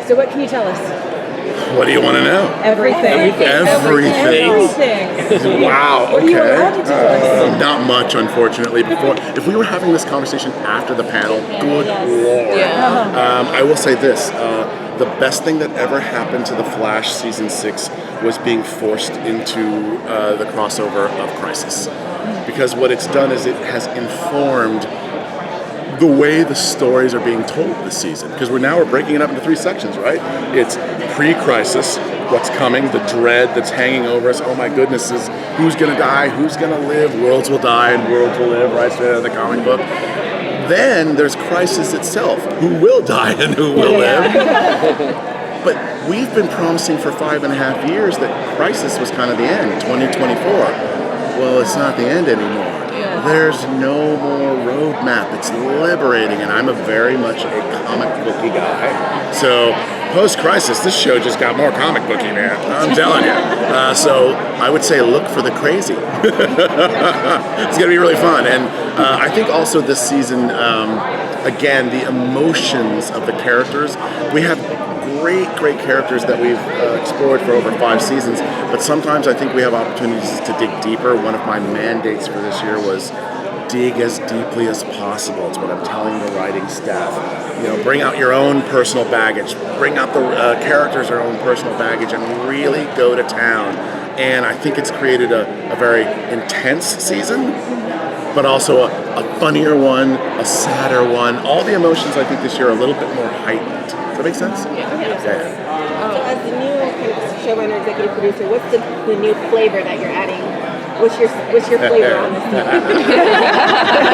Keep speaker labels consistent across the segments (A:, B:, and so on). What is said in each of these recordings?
A: So what can you tell us?
B: What do you want to know?
A: Everything.
B: Wow.
A: What are you allowed to tell us?
B: Not much, unfortunately. If we were having this conversation after the panel, good lord. I will say this: the best thing that ever happened to The Flash season 6 was being forced into the crossover of Crisis, because what it's done is it has informed the way the stories are being told this season, because we're breaking it up into 3 sections, right? It's pre-crisis, what's coming, the dread that's hanging over us. Oh my goodness, is who's gonna die, who's gonna live? Worlds will die and worlds will live, right? Straight out of the comic book. Then there's crisis itself, who will die and who will live. But we've been promising for 5.5 years that crisis was kind of the end, 2024. Well, it's not the end anymore. There's no more roadmap. It's liberating, and I'm very much a comic booky guy. So post-crisis, this show just got more comic booky, man. I'm telling you. So I would say look for the crazy. It's going to be really fun. And I think also this season, again, the emotions of the characters. We have great characters that we've explored for over 5 seasons, but sometimes I think we have opportunities to dig deeper. One of my mandates for this year was dig as deeply as possible. It's what I'm telling the writing staff. Bring out your own personal baggage, bring out the characters' their own personal baggage, and really go to town. And I think it's created a very intense season, but also a funnier one, a sadder one. All the emotions I think this year are a little bit more heightened. Does that make sense?
C: Yeah. So as the new showrunner, executive producer, what's the new flavor that you're adding? What's your flavor on this team?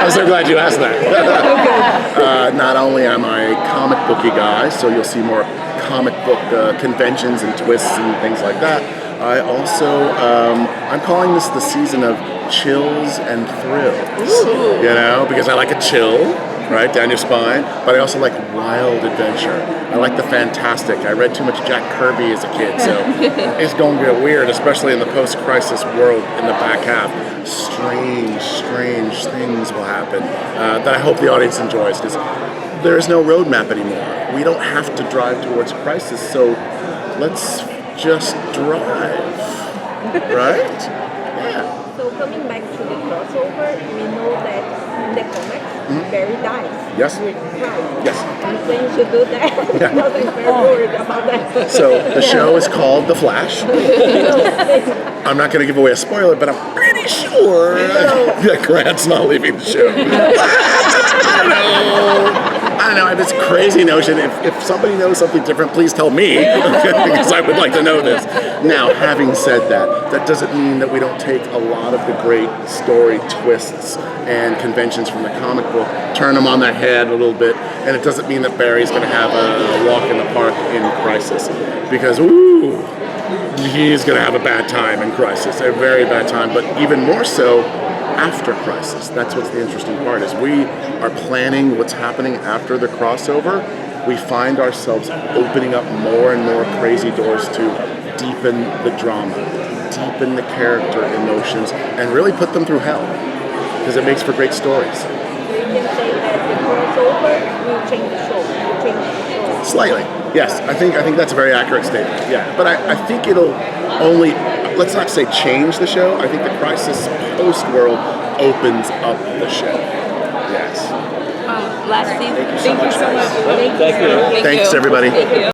B: I'm so glad you asked that. Not only am I a comic booky guy, so you'll see more comic book conventions and twists and things like that. I also, I'm calling this the season of chills and thrills. Ooh. Because I like a chill, right, down your spine, but I also like wild adventure. I like the fantastic. I read too much Jack Kirby as a kid, so it's going to get weird, especially in the post-crisis world in the back half. Strange things will happen that I hope the audience enjoys, because there is no roadmap anymore. We don't have to drive towards crisis, so let's just drive, right? Yeah.
C: So coming back to the crossover, we know that in the comics, Barry dies.
B: Yes. Yes.
C: I'm saying you should do that. I was very worried about that.
B: So the show is called The Flash. I'm not going to give away a spoiler, but I'm pretty sure that Grant's not leaving the show. I don't know. I have this crazy notion. If somebody knows something different, please tell me, because I would like to know this. Now, having said that, that doesn't mean that we don't take a lot of the great story twists and conventions from the comic book, turn them on their head a little bit, and it doesn't mean that Barry's going to have a walk in the park in Crisis, because, he's going to have a bad time in Crisis, a very bad time, but even more so after Crisis. That's what's the interesting part, is we are planning what's happening after the crossover. We find ourselves opening up more and more crazy doors to deepen the drama, deepen the character emotions, and really put them through hell, because it makes for great stories.
C: So you can say that the crossover will change the show.
B: Slightly, yes. I think that's a very accurate statement. Yeah, but I think it'll only, let's not say change the show. I think the Crisis post world opens up the show. Yes.
D: Last scene.
B: Thank you so much.
D: Thank you.
B: Thanks, everybody.
D: Thank you.